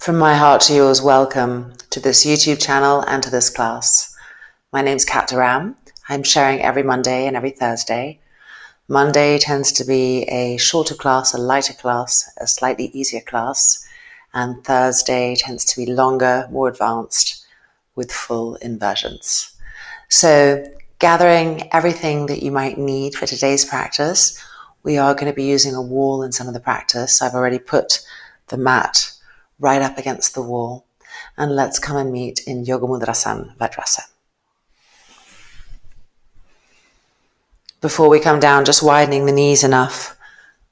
From my heart to yours, welcome to this YouTube channel and to this class. My name's Rham. I'm sharing every Monday and every Thursday. Monday tends to be a shorter class, a lighter class, a slightly easier class, and Thursday tends to be longer, more advanced, with full inversions. So, gathering everything that you might need for today's practice, we are going to be using a wall in some of the practice. I've already put the mat right up against the wall, and let's come and meet in Yoga Mudrasana Virabhadrasana. Before we come down, just widening the knees enough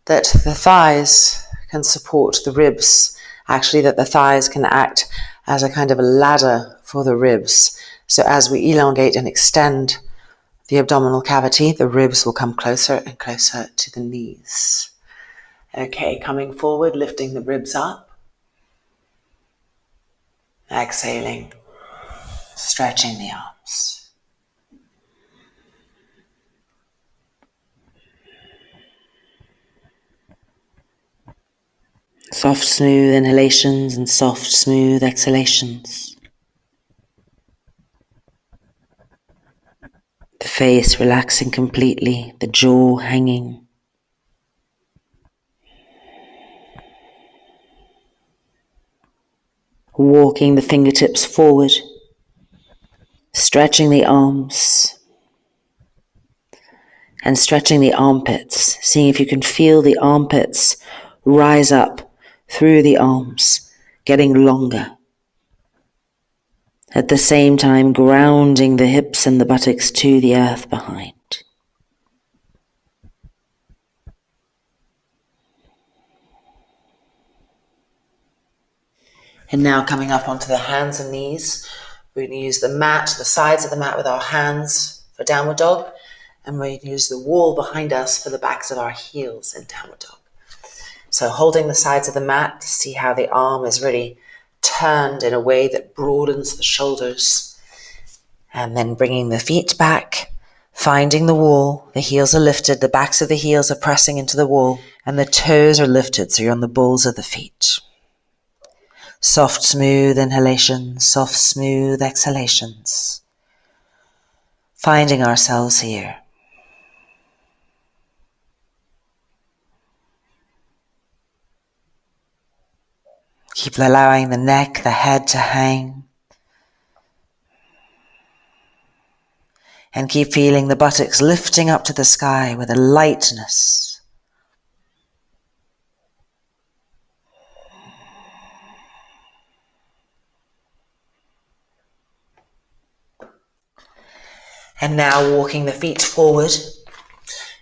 that the thighs can support the ribs, actually that the thighs can act as a kind of a ladder for the ribs. So as we elongate and extend the abdominal cavity, the ribs will come closer and closer to the knees. Okay, coming forward, lifting the ribs up. Exhaling, stretching the arms. Soft, smooth inhalations and soft, smooth exhalations. The face relaxing completely, the jaw hanging. Walking the fingertips forward, stretching the arms and stretching the armpits, seeing if you can feel the armpits rise up through the arms, getting longer. At the same time, grounding the hips and the buttocks to the earth behind. And now coming up onto the hands and knees, we're going to use the mat, the sides of the mat with our hands for downward dog, and we're going to use the wall behind us for the backs of our heels in downward dog. So holding the sides of the mat to see how the arm is really turned in a way that broadens the shoulders, and then bringing the feet back, finding the wall, the heels are lifted, the backs of the heels are pressing into the wall, and the toes are lifted, so you're on the balls of the feet. Soft, smooth inhalations, soft, smooth exhalations. Finding ourselves here. Keep allowing the neck, the head to hang. And keep feeling the buttocks lifting up to the sky with a lightness. And now walking the feet forward,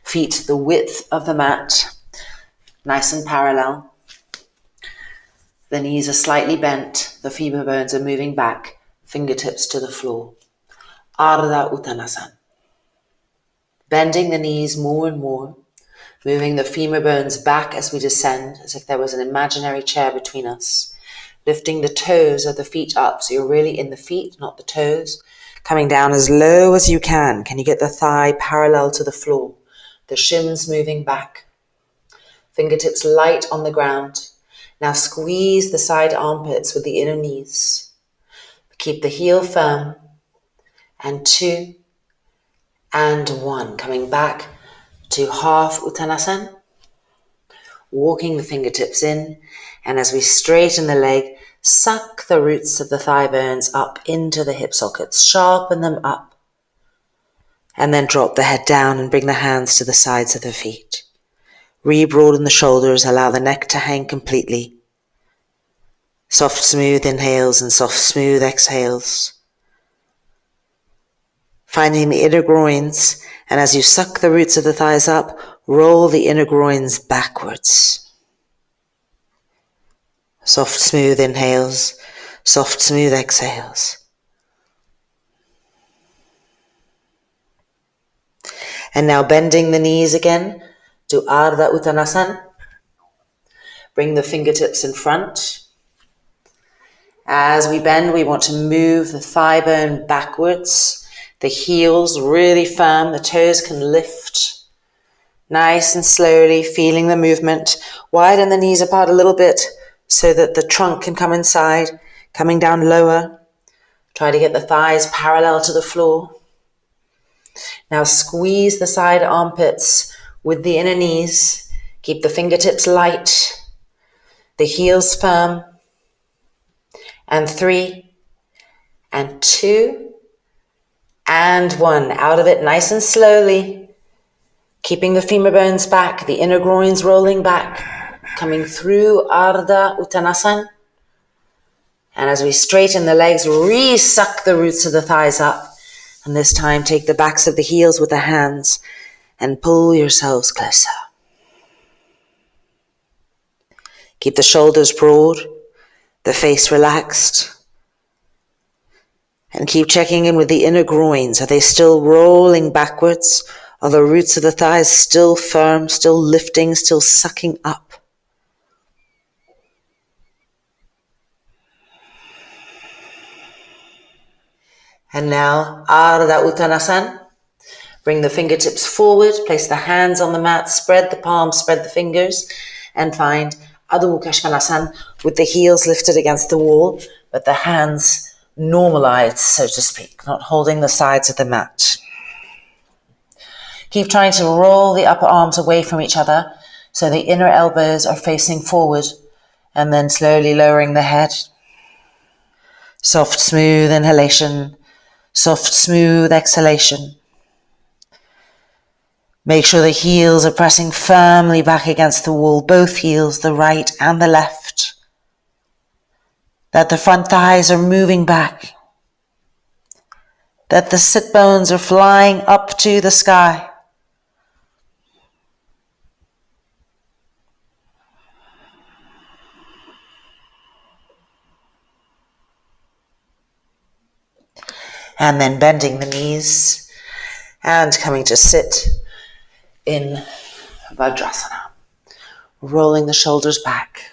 feet the width of the mat, nice and parallel. The knees are slightly bent, the femur bones are moving back, fingertips to the floor. Ardha Uttanasana. Bending the knees more and more, moving the femur bones back as we descend, as if there was an imaginary chair between us. Lifting the toes of the feet up, so you're really in the feet, not the toes. Coming down as low as you can. Can you get the thigh parallel to the floor? The shins moving back. Fingertips light on the ground. Now squeeze the side armpits with the inner knees. Keep the heel firm. And 2 and 1. Coming back to half Uttanasana. Walking the fingertips in. And as we straighten the leg, suck the roots of the thigh bones up into the hip sockets. Sharpen them up. And then drop the head down and bring the hands to the sides of the feet. Re-broaden the shoulders. Allow the neck to hang completely. Soft, smooth inhales and soft, smooth exhales. Finding the inner groins. And as you suck the roots of the thighs up, roll the inner groins backwards. Soft, smooth inhales, soft, smooth exhales. And now bending the knees again to Ardha Uttanasana. Bring the fingertips in front. As we bend, we want to move the thigh bone backwards. The heels really firm, the toes can lift. Nice and slowly, feeling the movement. Widen the knees apart a little bit so that the trunk can come inside, coming down lower. Try to get the thighs parallel to the floor. Now squeeze the side armpits with the inner knees. Keep the fingertips light, the heels firm. And 3, and 2, and 1. Out of it nice and slowly. Keeping the femur bones back, the inner groins rolling back. Coming through Ardha Uttanasana. And as we straighten the legs, re-suck the roots of the thighs up. And this time take the backs of the heels with the hands and pull yourselves closer. Keep the shoulders broad, the face relaxed. And keep checking in with the inner groins. Are they still rolling backwards? Are the roots of the thighs still firm, still lifting, still sucking up? And now, Ardha Uttanasana. Bring the fingertips forward, place the hands on the mat, spread the palms, spread the fingers, and find Adho Mukha Svanasana with the heels lifted against the wall, but the hands normalized, so to speak, not holding the sides of the mat. Keep trying to roll the upper arms away from each other so the inner elbows are facing forward, and then slowly lowering the head. Soft, smooth inhalation. Soft, smooth exhalation. Make sure the heels are pressing firmly back against the wall, both heels, the right and the left. That the front thighs are moving back. That the sit bones are flying up to the sky. And then bending the knees and coming to sit in Virabhadrasana. Rolling the shoulders back.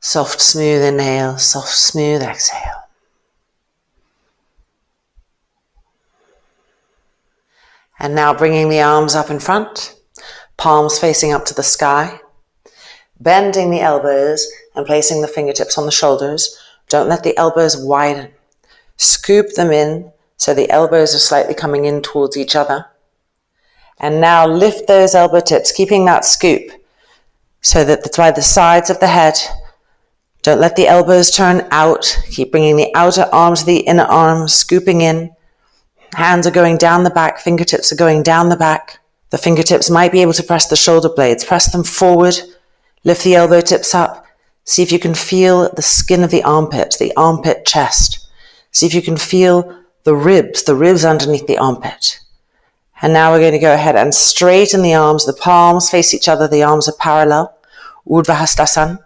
Soft, smooth inhale, soft, smooth exhale. And now bringing the arms up in front, palms facing up to the sky, bending the elbows and placing the fingertips on the shoulders. Don't let the elbows widen. Scoop them in so the elbows are slightly coming in towards each other. And now lift those elbow tips, keeping that scoop so that it's by the sides of the head. Don't let the elbows turn out. Keep bringing the outer arm to the inner arm, scooping in. Hands are going down the back, fingertips are going down the back. The fingertips might be able to press the shoulder blades. Press them forward, lift the elbow tips up. See if you can feel the skin of the armpit chest. See if you can feel the ribs underneath the armpit. And now we're going to go ahead and straighten the arms. The palms face each other, the arms are parallel. Virabhadrasana.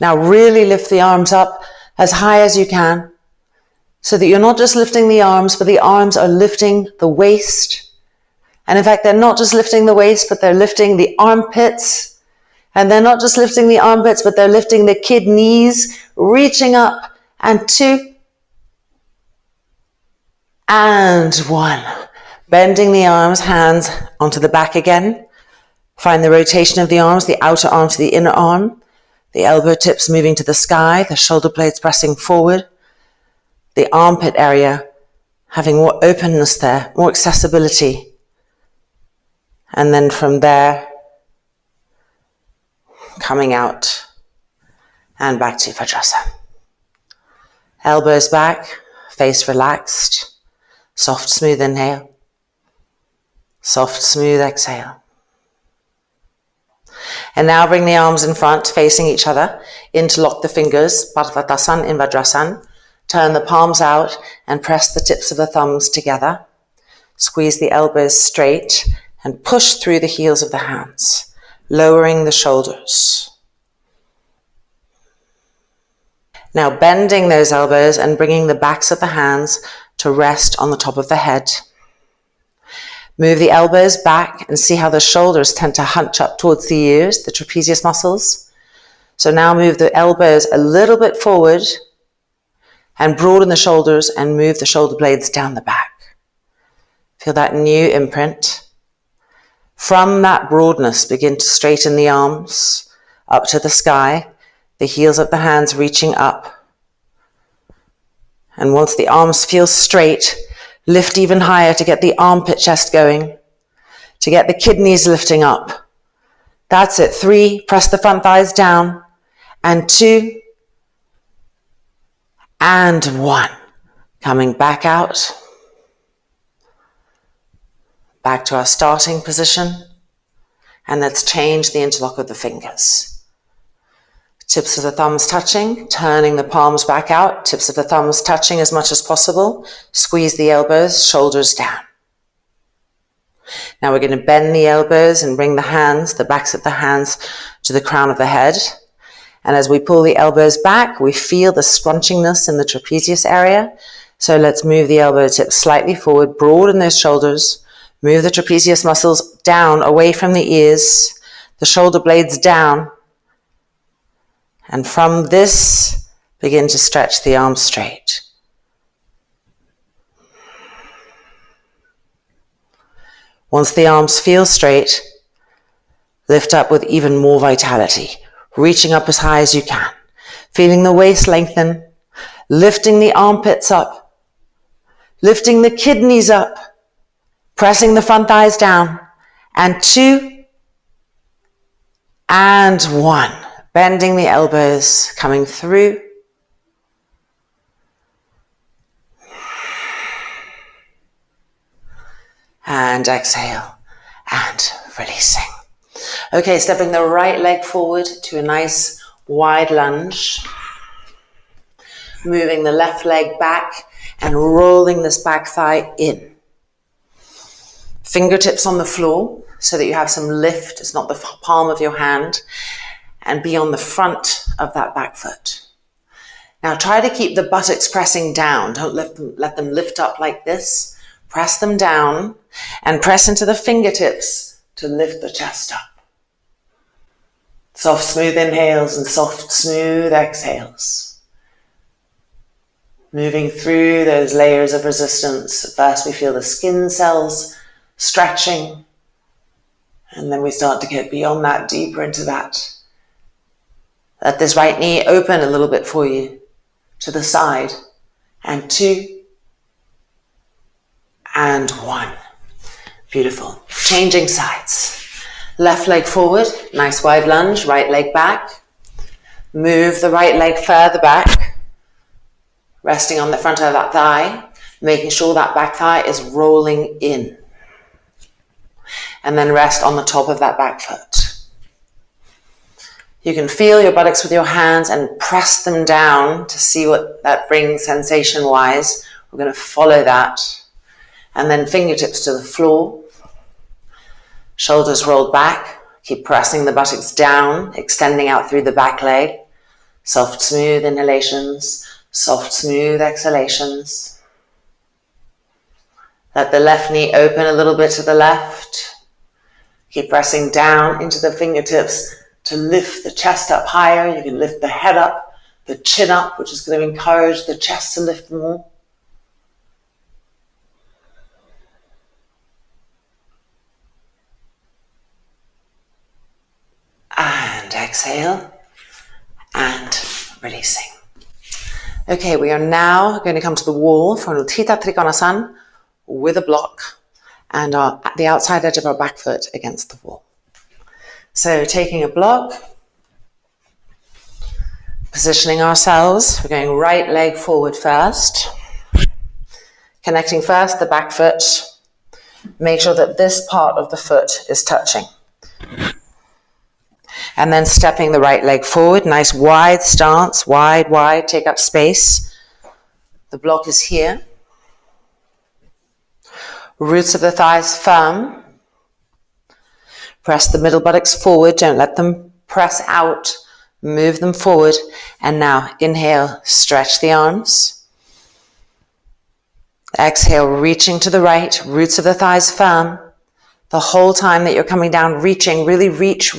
Now really lift the arms up as high as you can so that you're not just lifting the arms, but the arms are lifting the waist. And in fact, they're not just lifting the waist, but they're lifting the armpits. And they're not just lifting the armpits, but they're lifting the kidneys, reaching up. And 2. And 1. Bending the arms, hands onto the back again. Find the rotation of the arms, the outer arm to the inner arm. The elbow tips moving to the sky, the shoulder blades pressing forward. The armpit area having more openness there, more accessibility. And then from there, coming out and back to Virabhadrasana. Elbows back, face relaxed. Soft, smooth inhale. Soft, smooth exhale. And now bring the arms in front, facing each other. Interlock the fingers, Virabhadrasana in Virabhadrasana. Turn the palms out and press the tips of the thumbs together. Squeeze the elbows straight and push through the heels of the hands, lowering the shoulders. Now bending those elbows and bringing the backs of the hands to rest on the top of the head. Move the elbows back and see how the shoulders tend to hunch up towards the ears, the trapezius muscles. So now move the elbows a little bit forward and broaden the shoulders and move the shoulder blades down the back. Feel that new imprint. From that broadness, begin to straighten the arms up to the sky. the heels of the hands reaching up. And once the arms feel straight, lift even higher to get the armpit chest going, to get the kidneys lifting up. That's it. 3, press the front thighs down. And 2, and 1. Coming back out. Back to our starting position. And let's change the interlock of the fingers. Tips of the thumbs touching, turning the palms back out. Tips of the thumbs touching as much as possible. Squeeze the elbows, shoulders down. Now we're going to bend the elbows and bring the hands, the backs of the hands, to the crown of the head. And as we pull the elbows back, we feel the scrunchiness in the trapezius area. So let's move the elbow tips slightly forward, broaden those shoulders, move the trapezius muscles down, away from the ears, the shoulder blades down. And from this, begin to stretch the arms straight. Once the arms feel straight, lift up with even more vitality, reaching up as high as you can, feeling the waist lengthen, lifting the armpits up, lifting the kidneys up, pressing the front thighs down, and 2, and 1. Bending the elbows, coming through. And exhale, and releasing. Okay, stepping the right leg forward to a nice wide lunge. Moving the left leg back and rolling this back thigh in. Fingertips on the floor so that you have some lift. It's not the palm of your hand. And be on the front of that back foot. Now try to keep the buttocks pressing down. Don't let them lift up like this. Press them down and press into the fingertips to lift the chest up. Soft, smooth inhales and soft, smooth exhales. Moving through those layers of resistance. At first we feel the skin cells stretching. And then we start to get beyond that, deeper into that. Let this right knee open a little bit for you to the side. And 2, and 1. Beautiful. Changing sides. Left leg forward, nice wide lunge, right leg back. Move the right leg further back, resting on the front of that thigh, making sure that back thigh is rolling in. And then rest on the top of that back foot. You can feel your buttocks with your hands and press them down to see what that brings sensation-wise. We're going to follow that. And then fingertips to the floor. Shoulders rolled back. Keep pressing the buttocks down, extending out through the back leg. Soft, smooth inhalations. Soft, smooth exhalations. Let the left knee open a little bit to the left. Keep pressing down into the fingertips to lift the chest up higher. You can lift the head up, the chin up, which is going to encourage the chest to lift more. And exhale, and releasing. Okay, we are now going to come to the wall for an Utthita Trikonasana with a block and the outside edge of our back foot against the wall. So taking a block, positioning ourselves, we're going right leg forward first, connecting first the back foot, make sure that this part of the foot is touching. And then stepping the right leg forward, nice wide stance, wide, take up space. The block is here. Roots of the thighs firm. Press the middle buttocks forward, don't let them press out. Move them forward. And now inhale, stretch the arms. Exhale, reaching to the right, roots of the thighs firm. The whole time that you're coming down, reaching, really reach,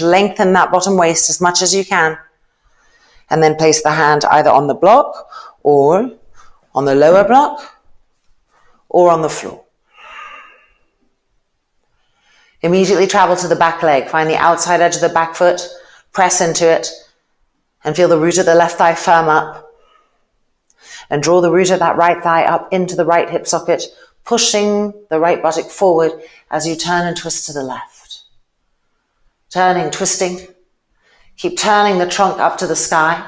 lengthen that bottom waist as much as you can. And then place the hand either on the block or on the lower block or on the floor. Immediately travel to the back leg. Find the outside edge of the back foot. Press into it. And feel the root of the left thigh firm up. And draw the root of that right thigh up into the right hip socket, pushing the right buttock forward as you turn and twist to the left. Turning, twisting. Keep turning the trunk up to the sky.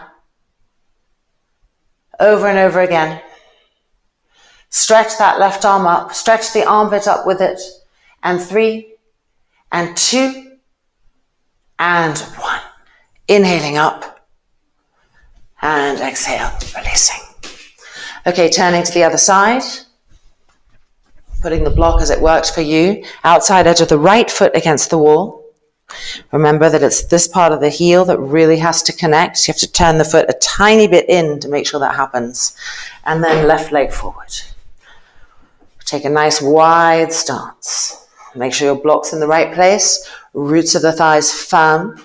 Over and over again. Stretch that left arm up. Stretch the armpit up with it. And 3, and 2, and 1. Inhaling up. And exhale, releasing. Okay, turning to the other side. Putting the block as it worked for you. Outside edge of the right foot against the wall. Remember that it's this part of the heel that really has to connect. You have to turn the foot a tiny bit in to make sure that happens. And then left leg forward. Take a nice wide stance. Make sure your block's in the right place. Roots of the thighs firm.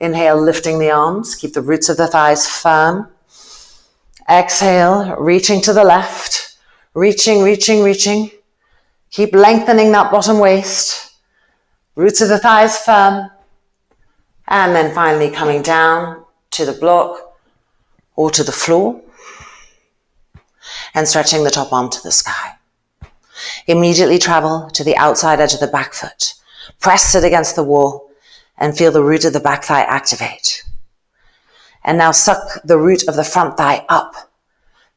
Inhale, lifting the arms. Keep the roots of the thighs firm. Exhale, reaching to the left. Reaching, reaching, reaching. Keep lengthening that bottom waist. Roots of the thighs firm. And then finally coming down to the block or to the floor. And stretching the top arm to the sky. Immediately travel to the outside edge of the back foot. Press it against the wall and feel the root of the back thigh activate. And now suck the root of the front thigh up.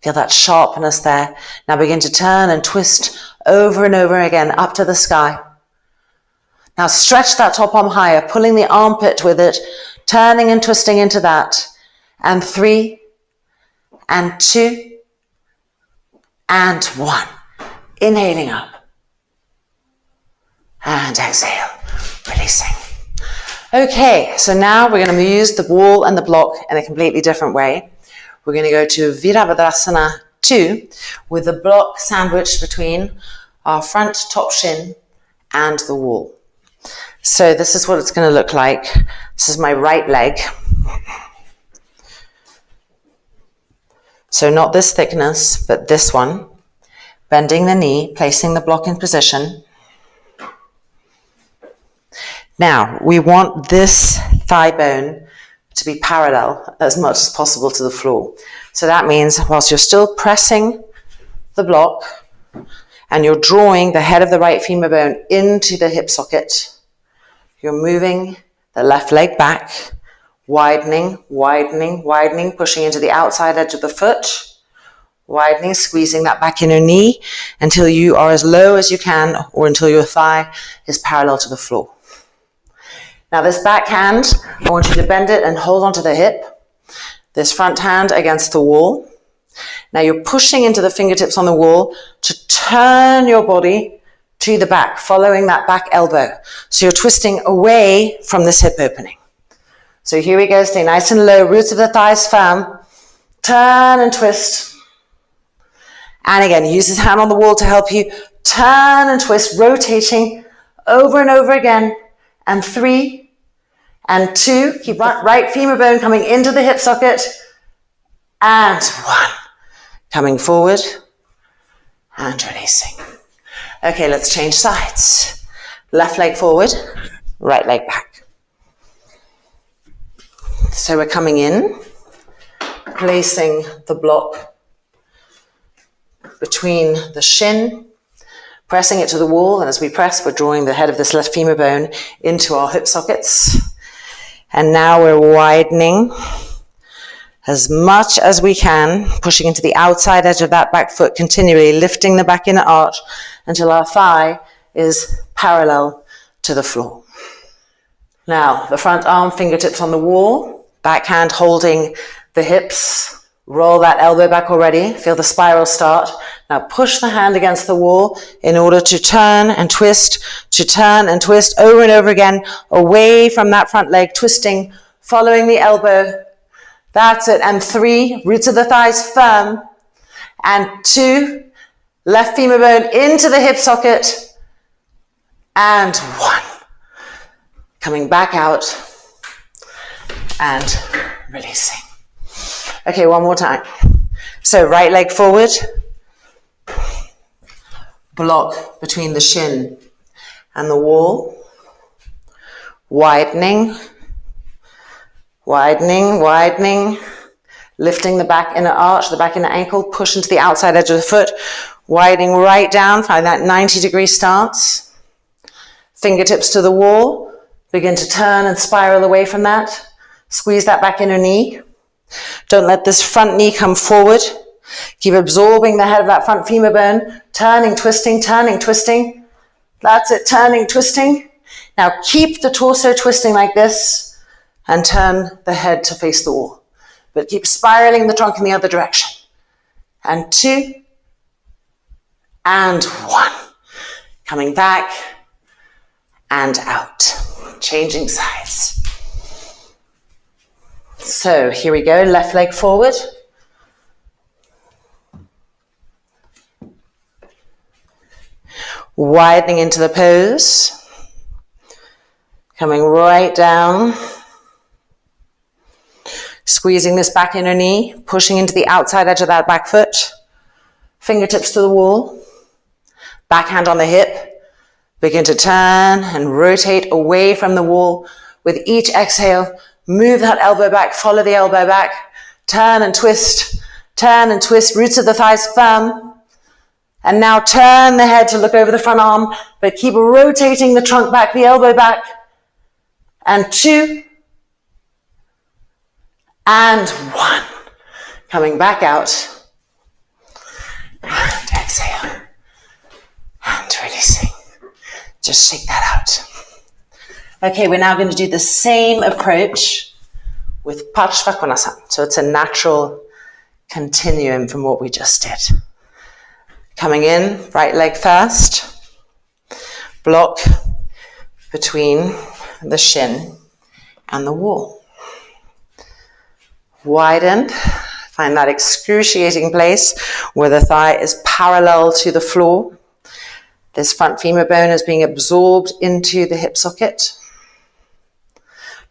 Feel that sharpness there. Now begin to turn and twist over and over again up to the sky. Now stretch that top arm higher, pulling the armpit with it, turning and twisting into that. And 3, and 2, and 1. Inhaling up. And exhale, releasing. Okay, so now we're going to use the wall and the block in a completely different way. We're going to go to Virabhadrasana 2 with the block sandwiched between our front top shin and the wall. So this is what it's going to look like. This is my right leg. So not this thickness, but this one. Bending the knee, placing the block in position. Now, we want this thigh bone to be parallel as much as possible to the floor. So that means whilst you're still pressing the block and you're drawing the head of the right femur bone into the hip socket, you're moving the left leg back, widening, widening, widening, pushing into the outside edge of the foot, widening, squeezing that back inner knee until you are as low as you can or until your thigh is parallel to the floor. Now this back hand, I want you to bend it and hold onto the hip. This front hand against the wall. Now you're pushing into the fingertips on the wall to turn your body to the back, following that back elbow. So you're twisting away from this hip opening. So here we go, stay nice and low, roots of the thighs firm. Turn and twist. And again, use this hand on the wall to help you turn and twist, rotating over and over again. And 3, and 2, keep right femur bone coming into the hip socket. And 1, coming forward and releasing. Okay, let's change sides. Left leg forward, right leg back. So we're coming in, placing the block between the shin, pressing it to the wall, and as we press, we're drawing the head of this left femur bone into our hip sockets. And now we're widening as much as we can, pushing into the outside edge of that back foot, continually lifting the back inner arch until our thigh is parallel to the floor. Now, the front arm, fingertips on the wall, back hand holding the hips. Roll that elbow back already. Feel the spiral start. Now push the hand against the wall in order to turn and twist over and over again, away from that front leg, twisting, following the elbow. That's it. And 3, roots of the thighs firm. And 2, left femur bone into the hip socket. And 1, coming back out and releasing. Okay, one more time. So right leg forward, block between the shin and the wall, widening, Widening, widening. Lifting the back inner arch, the back inner ankle, push into the outside edge of the foot, widening right down, find that 90-degree stance. Fingertips to the wall, begin to turn and spiral away from that. Squeeze that back inner knee. Don't let this front knee come forward. Keep absorbing the head of that front femur bone, turning, twisting, turning, twisting. That's it, turning, twisting. Now keep the torso twisting like this and turn the head to face the wall. But keep spiraling the trunk in the other direction. And 2, and 1. Coming back and out. Changing sides. So here we go, left leg forward. Widening into the pose. Coming right down. Squeezing this back inner knee, pushing into the outside edge of that back foot. Fingertips to the wall. Backhand on the hip. Begin to turn and rotate away from the wall. With each exhale, move that elbow back, follow the elbow back. Turn and twist, roots of the thighs firm. And now turn the head to look over the front arm, but keep rotating the trunk back, the elbow back. And 2, and 1. Coming back out. And exhale. And releasing. Just shake that out. Okay, we're now going to do the same approach with Parshvakonasana. So it's a natural continuum from what we just did. Coming in, right leg first. Block between the shin and the wall. Widen, find that excruciating place where the thigh is parallel to the floor. This front femur bone is being absorbed into the hip socket.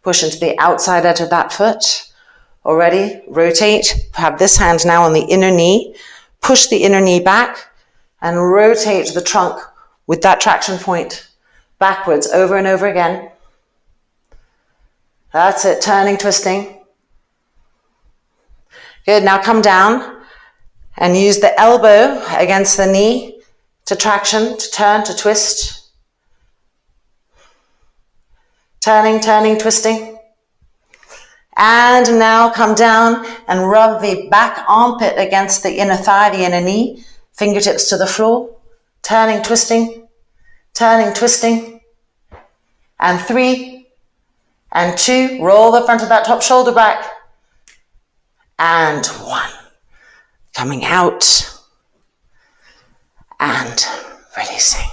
Push into the outside edge of that foot. Already, rotate, have this hand now on the inner knee. Push the inner knee back and rotate the trunk with that traction point backwards over and over again. That's it, turning, twisting. Good, now come down and use the elbow against the knee to traction, to turn, to twist. Turning, turning, twisting. And now come down and rub the back armpit against the inner thigh, the inner knee. Fingertips to the floor. Turning, twisting. Turning, twisting. And 3, and 2. Roll the front of that top shoulder back. And 1. Coming out. And releasing.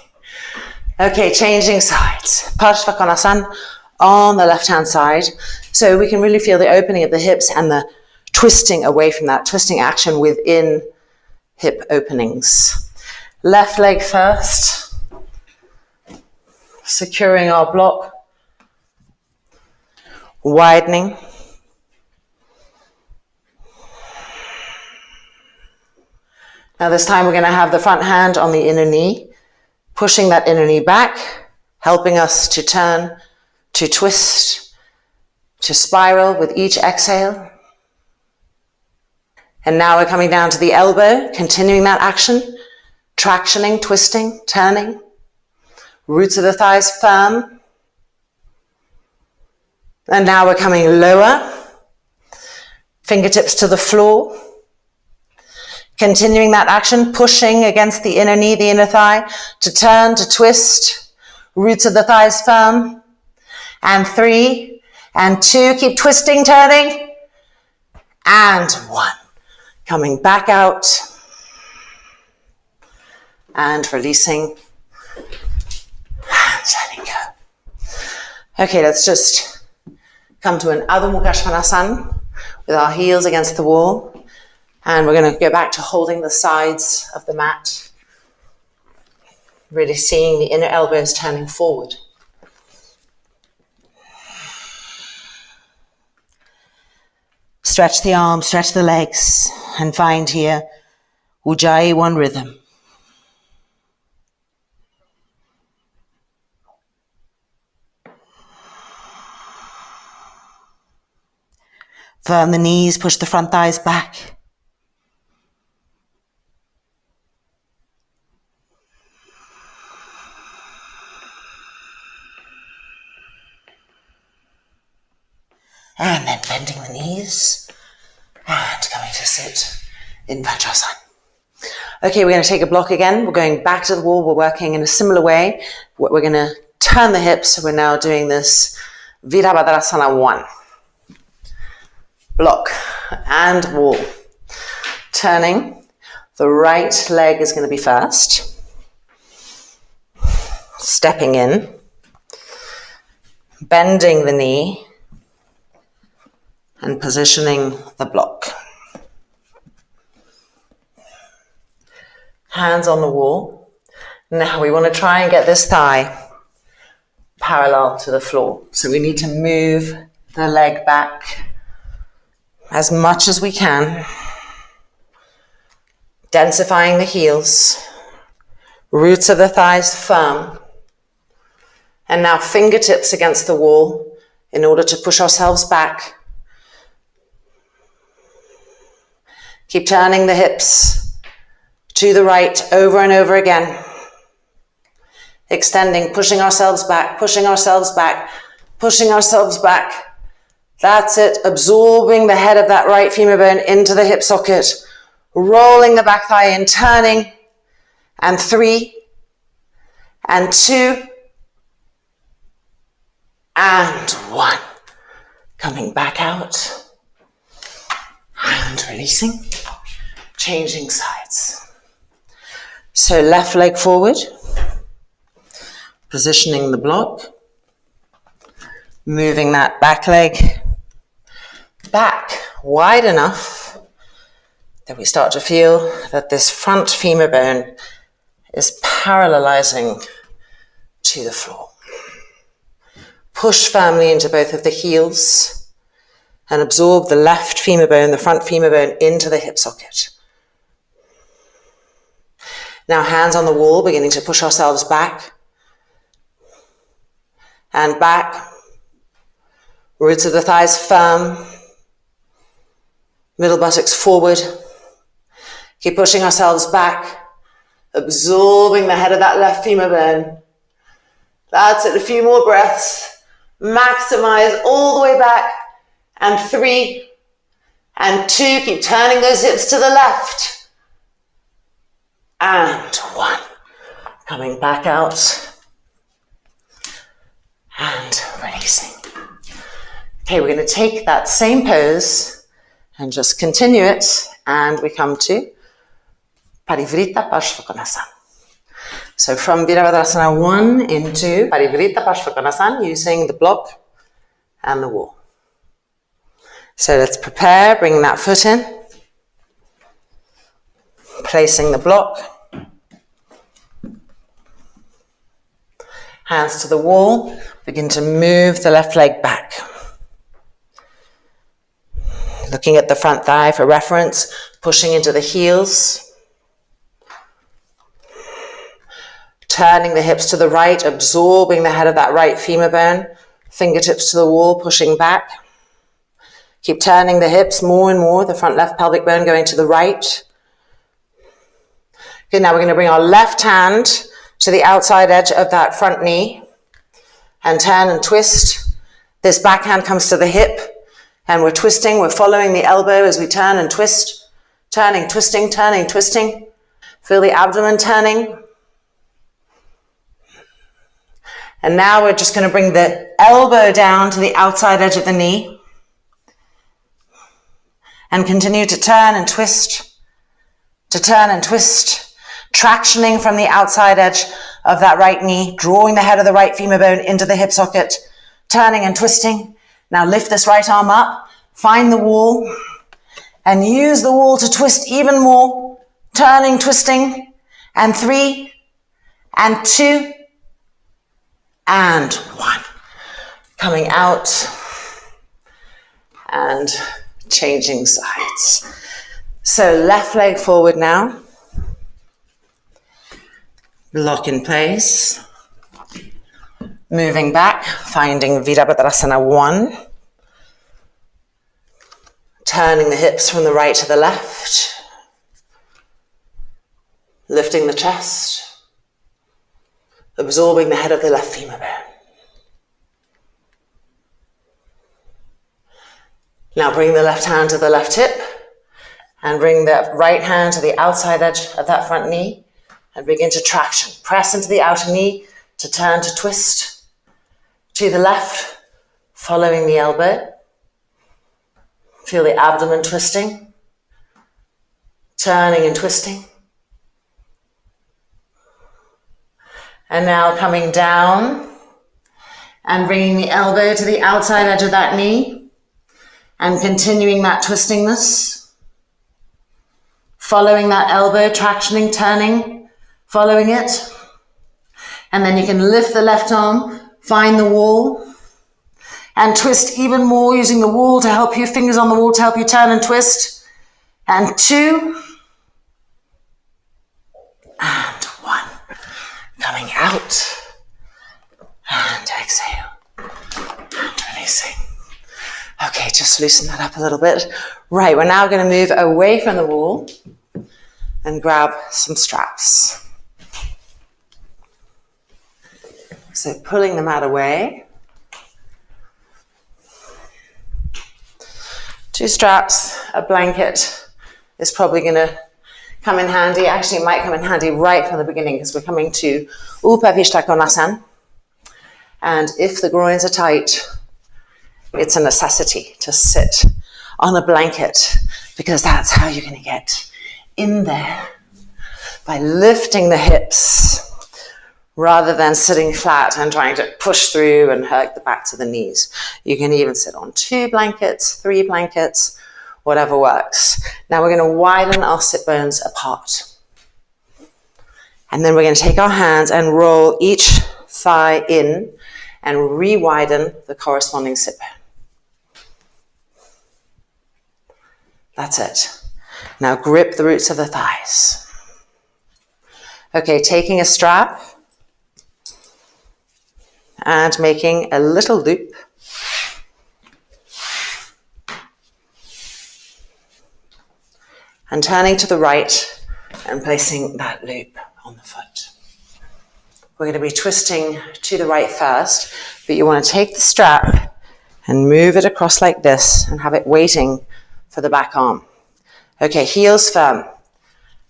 Okay, changing sides. Parshvakonasana on the left-hand side. So we can really feel the opening of the hips and the twisting away from that, twisting action within hip openings. Left leg first. Securing our block. Widening. Now this time we're going to have the front hand on the inner knee, pushing that inner knee back, helping us to turn, to twist, to spiral with each exhale. And now we're coming down to the elbow, continuing that action, tractioning, twisting, turning. Roots of the thighs firm. And now we're coming lower, fingertips to the floor. Continuing that action, pushing against the inner knee, the inner thigh, to turn, to twist. Roots of the thighs firm. And 3, and 2, keep twisting, turning. And 1. Coming back out. And releasing. And letting go. Okay, let's just come to an Ardha Uttanasana with our heels against the wall. And we're going to go back to holding the sides of the mat. Really seeing the inner elbows turning forward. Stretch the arms, stretch the legs, and find here Ujjayi, one rhythm. Firm the knees, push the front thighs back. And then bending the knees and coming to sit in Virabhadrasana. Okay, we're going to take a block again. We're going back to the wall. We're working in a similar way. We're going to turn the hips. So we're now doing this Virabhadrasana 1. Block and wall. Turning. The right leg is going to be first. Stepping in. Bending the knee. And positioning the block. Hands on the wall. Now we want to try and get this thigh parallel to the floor. So we need to move the leg back as much as we can. Densifying the heels. Roots of the thighs firm. And now fingertips against the wall in order to push ourselves back. Keep turning the hips to the right over and over again. Extending, pushing ourselves back, pushing ourselves back, pushing ourselves back. That's it. Absorbing the head of that right femur bone into the hip socket. Rolling the back thigh in, turning. And 3. And 2. And 1. Coming back out. And releasing. Changing sides. So left leg forward, positioning the block, moving that back leg back wide enough that we start to feel that this front femur bone is parallelizing to the floor. Push firmly into both of the heels and absorb the left femur bone, the front femur bone, into the hip socket. Now hands on the wall, beginning to push ourselves back and back. Roots of the thighs firm. Middle buttocks forward. Keep pushing ourselves back, absorbing the head of that left femur bone. That's it, a few more breaths. Maximize all the way back. And 3 and 2, keep turning those hips to the left. And 1. Coming back out. And releasing. Okay, we're going to take that same pose and just continue it. And we come to Parivrita Parshvakonasana. So from Virabhadrasana 1 into Parivrita Parshvakonasana using the block and the wall. So let's prepare, bring that foot in. Placing the block. Hands to the wall. Begin to move the left leg back. Looking at the front thigh for reference. Pushing into the heels. Turning the hips to the right. Absorbing the head of that right femur bone. Fingertips to the wall. Pushing back. Keep turning the hips more and more. The front left pelvic bone going to the right. Okay, now we're going to bring our left hand to the outside edge of that front knee and turn and twist. This back hand comes to the hip and we're twisting. We're following the elbow as we turn and twist. Turning, twisting, turning, twisting. Feel the abdomen turning. And now we're just going to bring the elbow down to the outside edge of the knee and continue to turn and twist, to turn and twist. Tractioning from the outside edge of that right knee, drawing the head of the right femur bone into the hip socket, turning and twisting. Now lift this right arm up, find the wall, and use the wall to twist even more. Turning, twisting, and 3, and 2, and 1. Coming out, and changing sides. So left leg forward now. Block in place. Moving back, finding Virabhadrasana 1. Turning the hips from the right to the left. Lifting the chest. Absorbing the head of the left femur bone. Now bring the left hand to the left hip and bring the right hand to the outside edge of that front knee and begin to traction. Press into the outer knee to turn to twist to the left, following the elbow. Feel the abdomen twisting, turning and twisting. And now coming down and bringing the elbow to the outside edge of that knee. And continuing that twistingness, following that elbow, tractioning, turning, following it. And then you can lift the left arm, find the wall, and twist even more using the wall to help you, fingers on the wall to help you turn and twist. And 2, and 1. Coming out, and exhale, and releasing. Okay, just loosen that up a little bit. Right, we're now going to move away from the wall and grab some straps. So pulling the mat away. 2 straps, a blanket is probably going to come in handy. Actually, it might come in handy right from the beginning because we're coming to Uttanasana. And if the groins are tight, it's a necessity to sit on a blanket because that's how you're going to get in there by lifting the hips rather than sitting flat and trying to push through and hug the backs of the knees. You can even sit on 2 blankets, 3 blankets, whatever works. Now we're going to widen our sit bones apart. And then we're going to take our hands and roll each thigh in and re-widen the corresponding sit bone. That's it. Now grip the roots of the thighs. Okay, taking a strap and making a little loop. And turning to the right and placing that loop on the foot. We're going to be twisting to the right first, but you want to take the strap and move it across like this and have it waiting for the back arm. Okay, heels firm.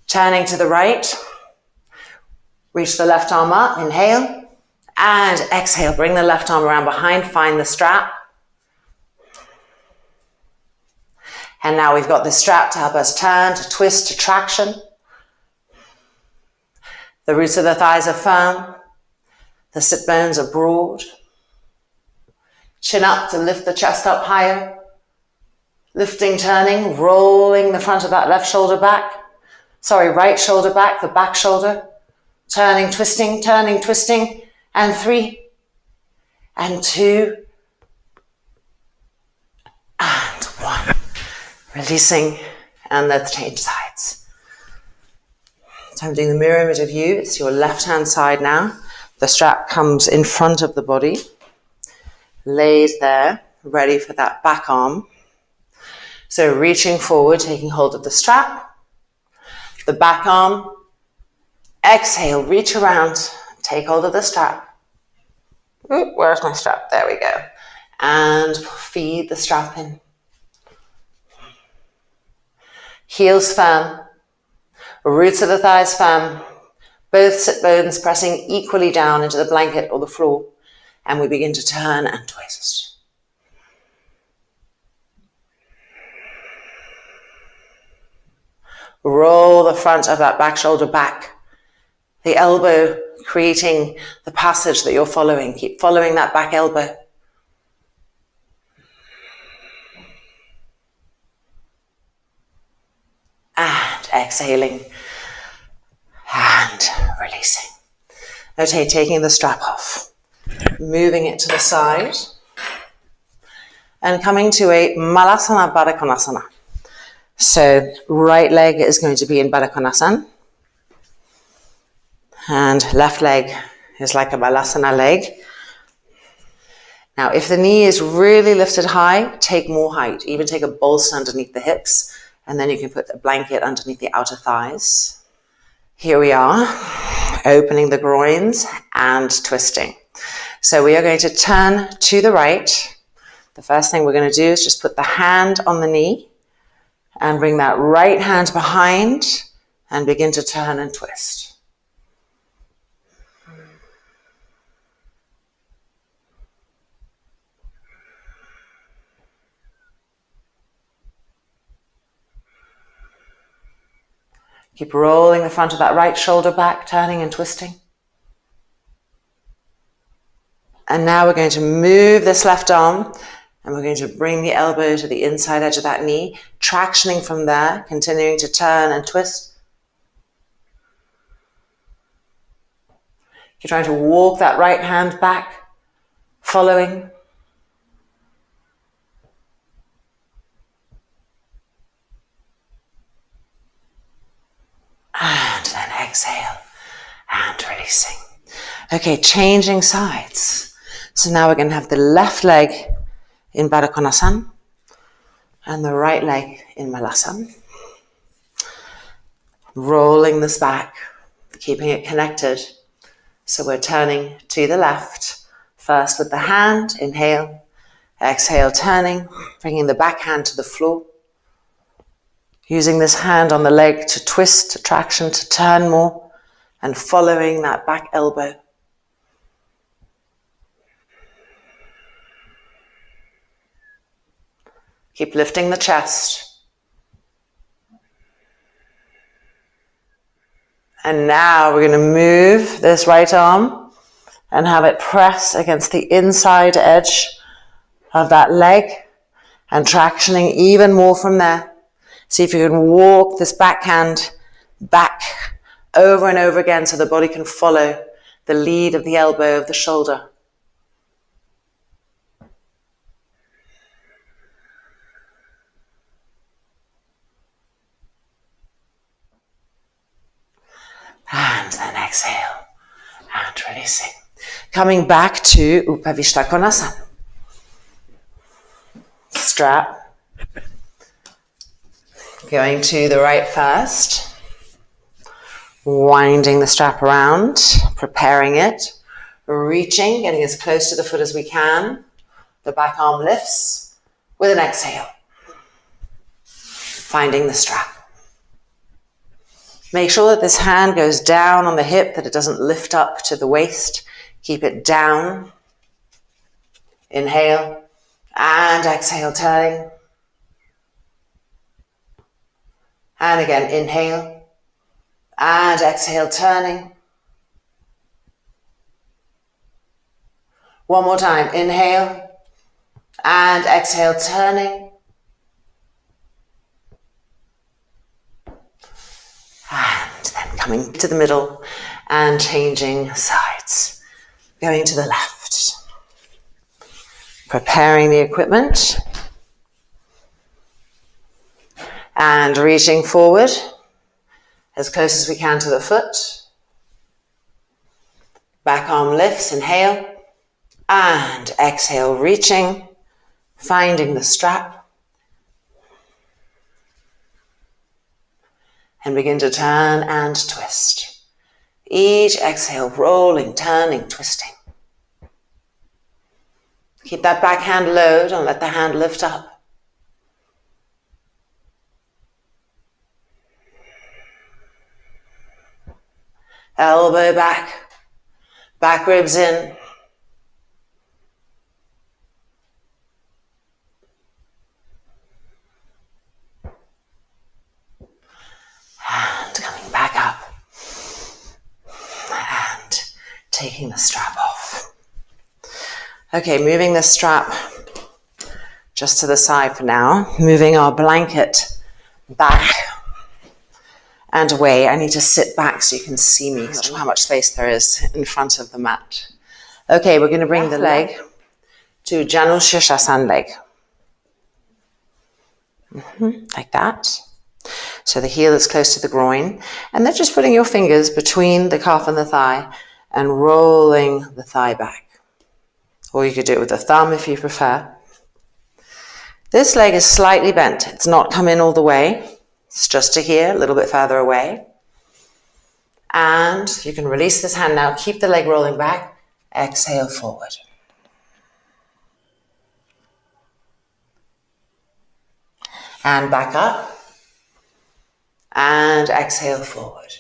Turning to the right. Reach the left arm up, inhale. And exhale, bring the left arm around behind, find the strap. And now we've got the strap to help us turn, to twist, to traction. The roots of the thighs are firm. The sit bones are broad. Chin up to lift the chest up higher. Lifting, turning, rolling the front of that left shoulder back. Right shoulder back, the back shoulder. Turning, twisting, and 3, and 2, and 1. Releasing, and let's change sides. So I'm doing the mirror image of you. It's your left-hand side now. The strap comes in front of the body, lays there, ready for that back arm. So reaching forward, taking hold of the strap, the back arm. Exhale, reach around, take hold of the strap. Ooh, where's my strap? There we go. And feed the strap in. Heels firm, roots of the thighs firm, both sit bones pressing equally down into the blanket or the floor, and we begin to turn and twist. Roll the front of that back shoulder back, the elbow creating the passage that you're following. Keep following that back elbow. And exhaling and releasing. Okay, taking the strap off, moving it to the side and coming to a Malasana Baddha Konasana. So right leg is going to be in Baddha Konasana and left leg is like a Balasana leg. Now, if the knee is really lifted high, take more height. Even take a bolster underneath the hips, and then you can put a blanket underneath the outer thighs. Here we are, opening the groins and twisting. So we are going to turn to the right. The first thing we're going to do is just put the hand on the knee and bring that right hand behind and begin to turn and twist. Keep rolling the front of that right shoulder back, turning and twisting. And now we're going to move this left arm and we're going to bring the elbow to the inside edge of that knee, tractioning from there, continuing to turn and twist. You're trying to walk that right hand back, following. And then exhale and releasing. Okay, changing sides. So now we're going to have the left leg in Baddha Konasana and the right leg in Malasana. Rolling this back, keeping it connected. So we're turning to the left. First with the hand, inhale, exhale, turning, bringing the back hand to the floor. Using this hand on the leg to twist, to traction, to turn more, and following that back elbow. Keep lifting the chest. And now we're going to move this right arm and have it press against the inside edge of that leg and tractioning even more from there. See if you can walk this backhand back over and over again so the body can follow the lead of the elbow of the shoulder. And then exhale and releasing. Coming back to Upavishta Konasana. Strap. Going to the right first. Winding the strap around, preparing it, reaching, getting as close to the foot as we can. The back arm lifts with an exhale. Finding the strap. Make sure that this hand goes down on the hip, that it doesn't lift up to the waist. Keep it down. Inhale and exhale, turning. And again, inhale and exhale, turning. One more time, inhale and exhale, turning. And then coming to the middle and changing sides. Going to the left. Preparing the equipment. And reaching forward as close as we can to the foot. Back arm lifts, inhale. And exhale, reaching. Finding the strap. And begin to turn and twist. Each exhale, rolling, turning, twisting. Keep that back hand low, don't let the hand lift up. Elbow back, back ribs in. And coming back up. And taking the strap off. Okay, moving the strap just to the side for now. Moving our blanket back and away. I need to sit back so you can see me, because I don't know how much space there is in front of the mat. Okay, we're going to bring the leg to Janu Shirshasana leg. Like that. So the heel is close to the groin. And then just putting your fingers between the calf and the thigh and rolling the thigh back. or you could do it with the thumb if you prefer. This leg is slightly bent. It's not come in all the way. It's just to here, a little bit further away. And you can release this hand now. Keep the leg rolling back. Exhale forward. And back up. And exhale forward.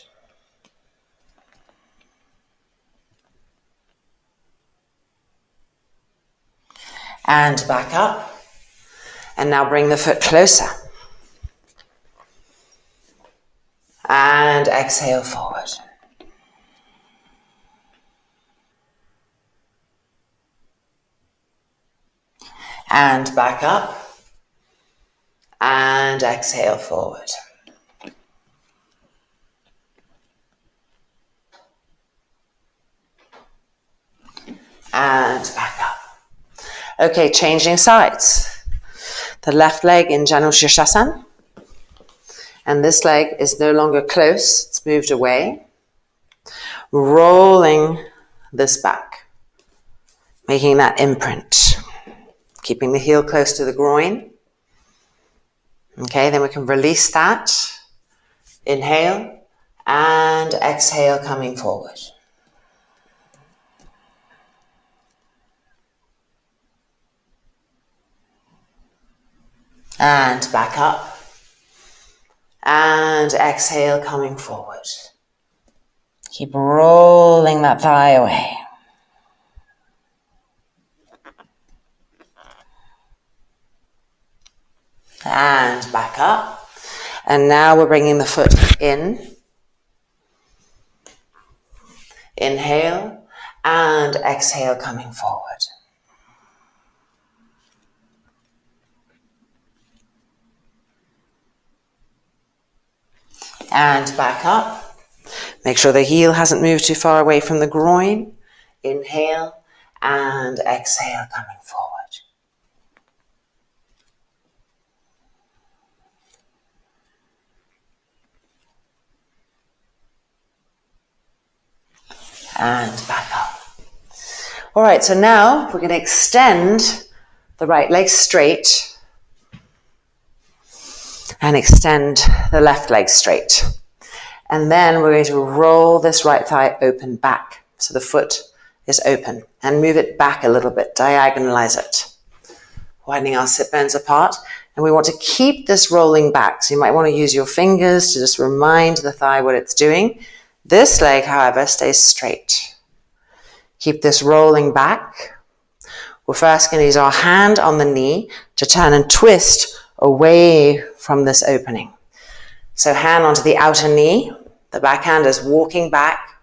And back up. And now bring the foot closer. And exhale forward. And back up. And exhale forward. And back up. Okay, changing sides. The left leg in Janu Shirshasana. And this leg is no longer close, it's moved away. Rolling this back, making that imprint. Keeping the heel close to the groin. Okay, then we can release that. Inhale and exhale, coming forward. And back up. And exhale, coming forward. Keep rolling that thigh away. And back up. And now we're bringing the foot in. Inhale and exhale, coming forward. And back up. Make sure the heel hasn't moved too far away from the groin. Inhale and exhale, coming forward. And back up. All right, so now we're going to extend the right leg straight and extend the left leg straight. And then we're going to roll this right thigh open back. So the foot is open and move it back a little bit, diagonalize it. Widening our sit bones apart. And we want to keep this rolling back. So you might want to use your fingers to just remind the thigh what it's doing. This leg, however, stays straight. Keep this rolling back. We're first going to use our hand on the knee to turn and twist away from this opening. So hand onto the outer knee. The backhand is walking back.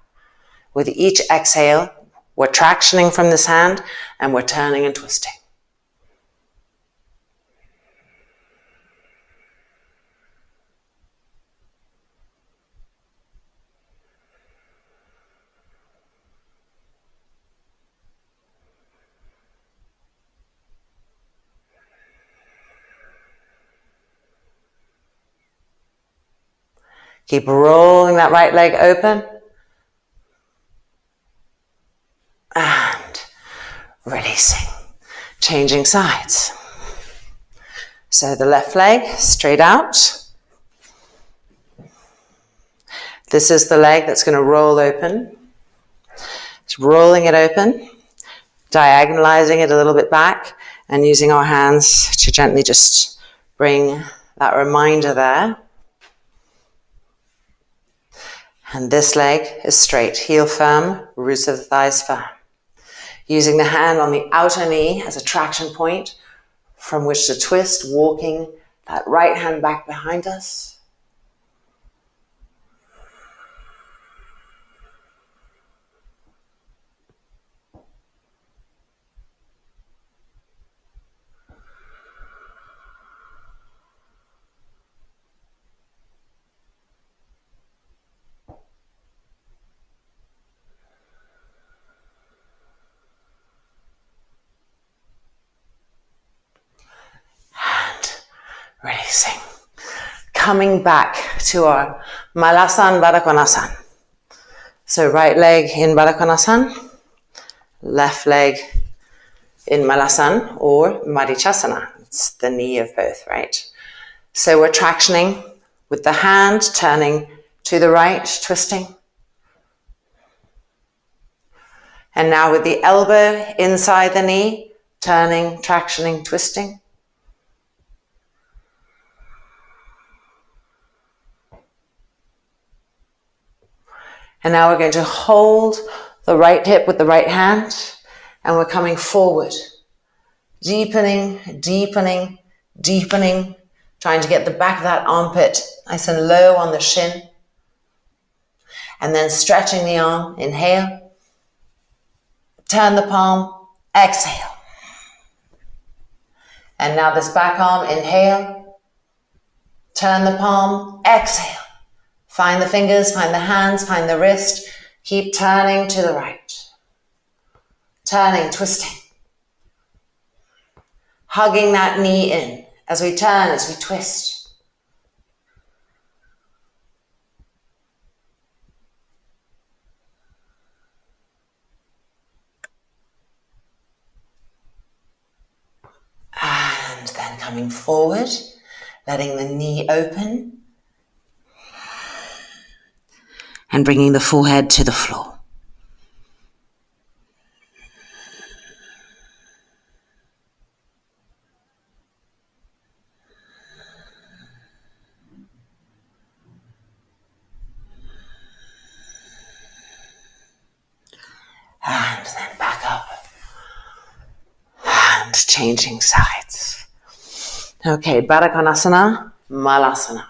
With each exhale, we're tractioning from this hand and we're turning and twisting. Keep rolling that right leg open. And releasing. Changing sides. So the left leg straight out. This is the leg that's going to roll open. It's rolling it open, diagonalizing it a little bit back, and using our hands to gently just bring that reminder there. And this leg is straight, heel firm, roots of the thighs firm. Using the hand on the outer knee as a traction point from which to twist, walking that right hand back behind us. Releasing. Coming back to our Malasana Baddha Konasana. So right leg in Baddha Konasana, left leg in Malasana or Madhyachasana. It's the knee of both, right? So we're tractioning with the hand, turning to the right, twisting. And now with the elbow inside the knee, turning, tractioning, twisting. And now we're going to hold the right hip with the right hand, and we're coming forward. Deepening, deepening, deepening, trying to get the back of that armpit nice and low on the shin. And then stretching the arm, inhale. Turn the palm, exhale. And now this back arm, inhale. Turn the palm, exhale. Find the fingers, find the hands, find the wrist. Keep turning to the right. Turning, twisting. Hugging that knee in as we turn, as we twist. And then coming forward, letting the knee open. And bringing the forehead to the floor. And then back up. And changing sides. Okay, Baddha Konasana, Malasana.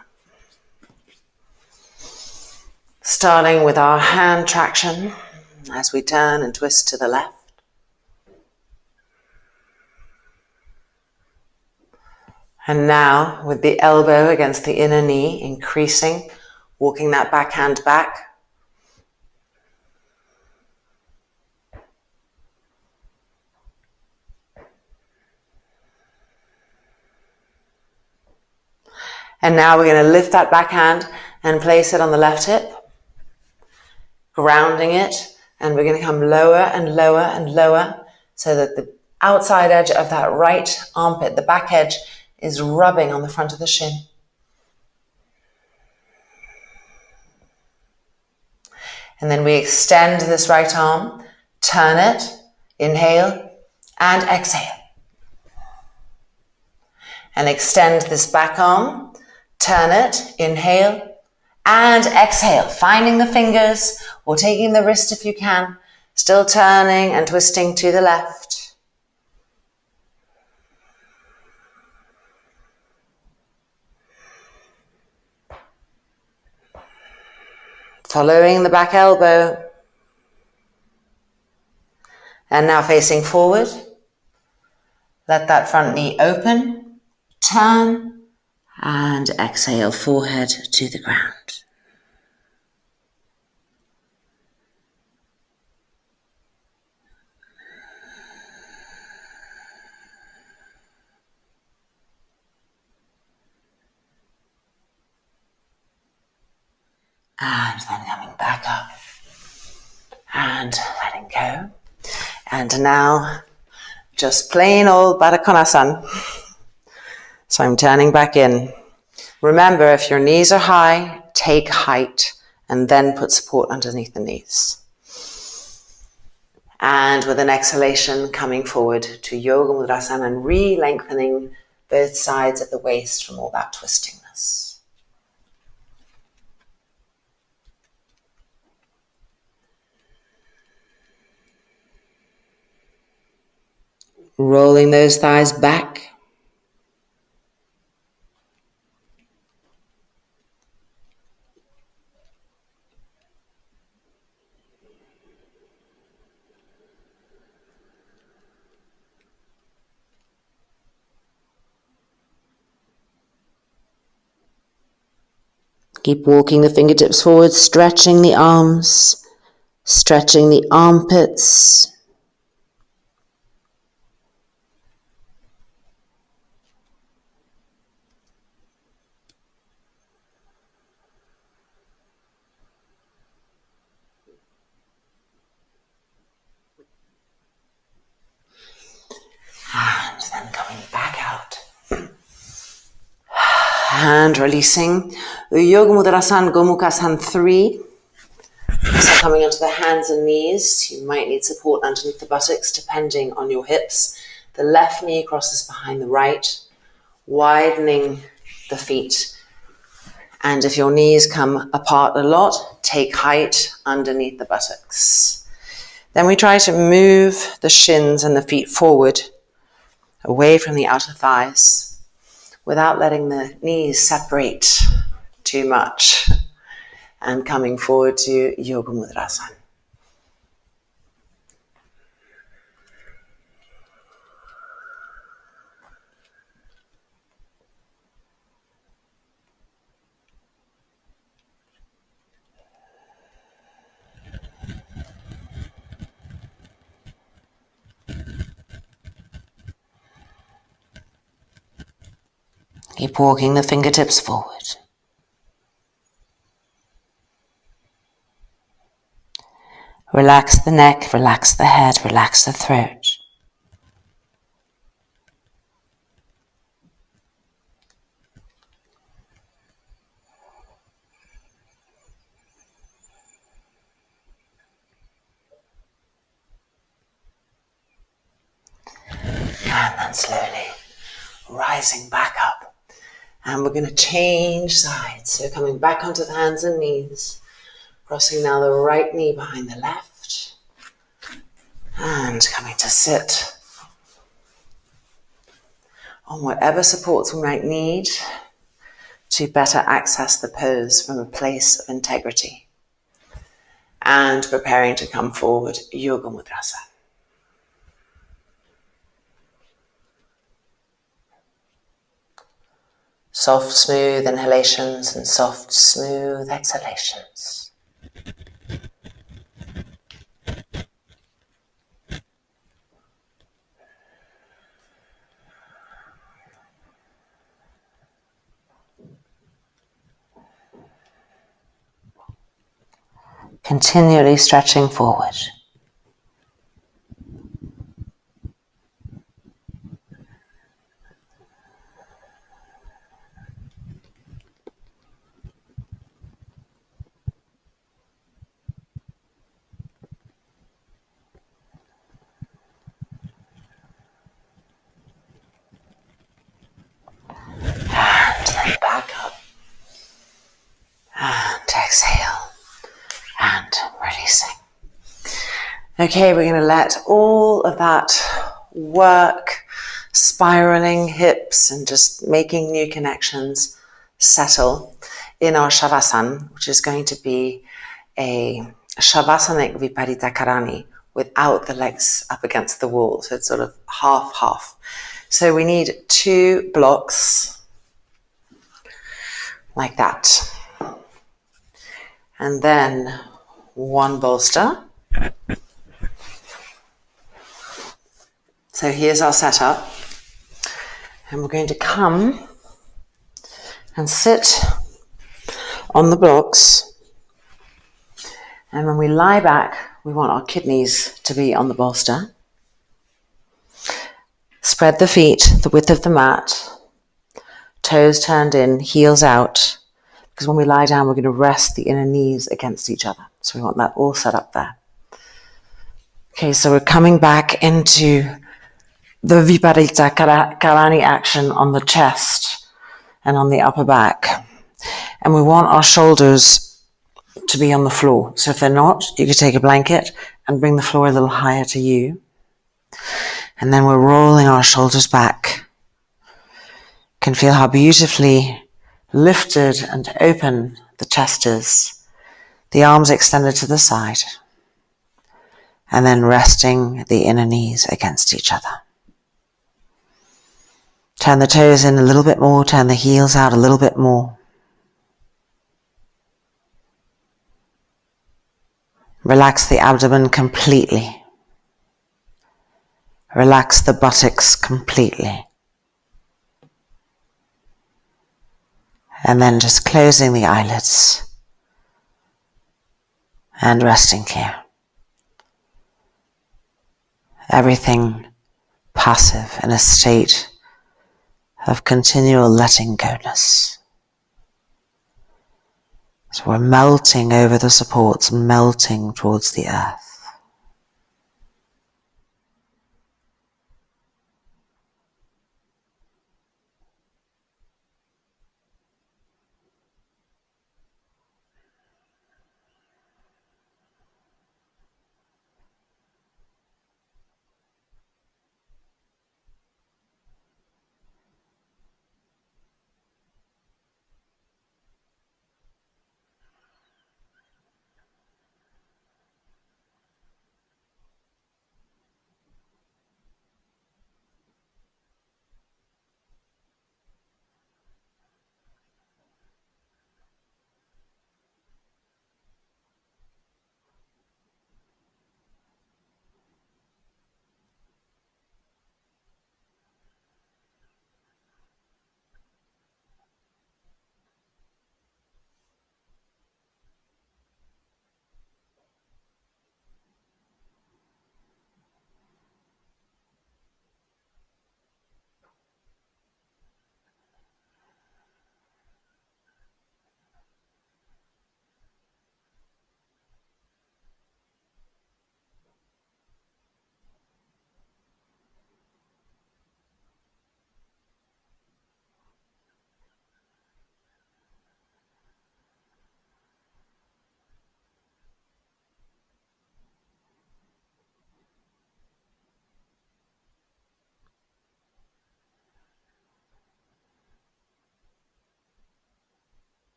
Starting with our hand traction as we turn and twist to the left. And now with the elbow against the inner knee, increasing, walking that back hand back. And now we're going to lift that back hand and place it on the left hip, grounding it, and we're going to come lower and lower and lower so that the outside edge of that right armpit, the back edge, is rubbing on the front of the shin. And then we extend this right arm, turn it, inhale, and exhale. And extend this back arm, turn it, inhale, and exhale. Finding the fingers or taking the wrist if you can. Still turning and twisting to the left. Following the back elbow. And now facing forward. Let that front knee open. Turn. And exhale, forehead to the ground. And then coming back up. And letting go. And now, just plain old Baddha Konasana. So I'm turning back in. Remember, if your knees are high, take height and then put support underneath the knees. And with an exhalation, coming forward to Yoga Mudrasana and re-lengthening both sides of the waist from all that twistingness. Rolling those thighs back. Keep walking the fingertips forward, stretching the arms, stretching the armpits. And releasing. Virabhadrasana, Gomukhasan 3. So coming onto the hands and knees. You might need support underneath the buttocks depending on your hips. The left knee crosses behind the right, widening the feet. And if your knees come apart a lot, take height underneath the buttocks. Then we try to move the shins and the feet forward, away from the outer thighs, without letting the knees separate too much. And coming forward to Yoga Mudrasana. Keep walking the fingertips forward. Relax the neck, relax the head, relax the throat. And then slowly rising back up. And we're going to change sides. So coming back onto the hands and knees. Crossing now the right knee behind the left. And coming to sit on whatever supports we might need to better access the pose from a place of integrity. And preparing to come forward, Yoga Mudrasana. Soft, smooth inhalations and soft, smooth exhalations. Continually stretching forward. And then back up. And exhale. And releasing. Okay, we're going to let all of that work, spiraling hips and just making new connections settle in our Shavasana, which is going to be a Shavasanic viparita Karani without the legs up against the wall. So it's sort of half. So we need 2 blocks like that. And then 1 bolster. So here's our setup. And we're going to come and sit on the blocks. And when we lie back, we want our kidneys to be on the bolster. Spread the feet the width of the mat. Toes turned in, heels out. Because when we lie down, we're going to rest the inner knees against each other. So we want that all set up there. Okay, so we're coming back into the viparita Karani action on the chest and on the upper back. And we want our shoulders to be on the floor. So if they're not, you could take a blanket and bring the floor a little higher to you. And then we're rolling our shoulders back. You can feel how beautifully lifted and open the chest is. The arms extended to the side. And then resting the inner knees against each other. Turn the toes in a little bit more, turn the heels out a little bit more. Relax the abdomen completely. Relax the buttocks completely. And then just closing the eyelids and resting clear. Everything passive in a state of continual letting go-ness. So we're melting over the supports, melting towards the earth.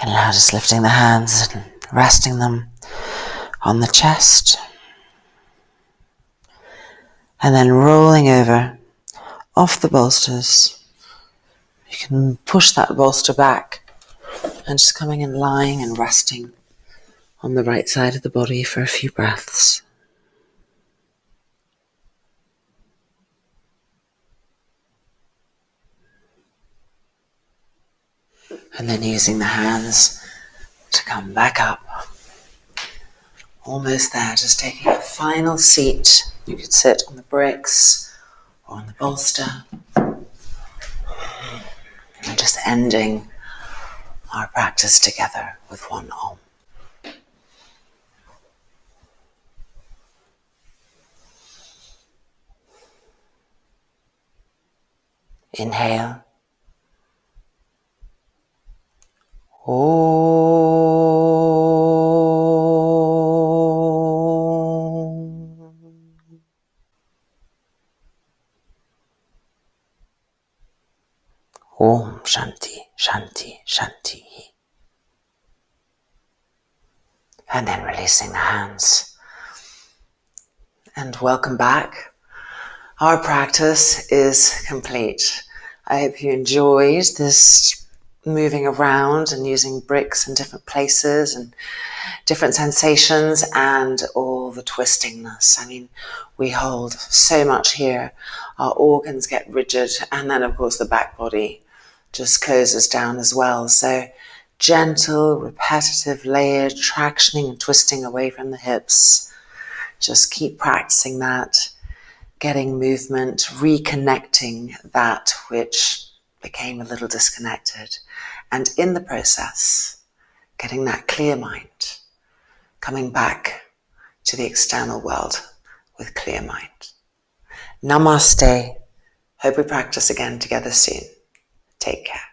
And now just lifting the hands and resting them on the chest. And then rolling over off the bolsters. You can push that bolster back and just coming and lying and resting on the right side of the body for a few breaths. And then using the hands to come back up. Almost there, just taking a final seat. You could sit on the bricks or on the bolster. And just ending our practice together with one Om. Inhale. Om Shanti, Shanti, Shanti. And then releasing the hands. And welcome back. Our practice is complete. I hope you enjoyed this moving around and using bricks in different places and different sensations and all the twistingness. I mean, we hold so much here. Our organs get rigid, and then of course the back body just closes down as well. So gentle, repetitive, layered tractioning and twisting away from the hips. Just keep practicing that, getting movement, reconnecting that which became a little disconnected. And in the process, getting that clear mind, coming back to the external world with clear mind. Namaste. Hope we practice again together soon. Take care.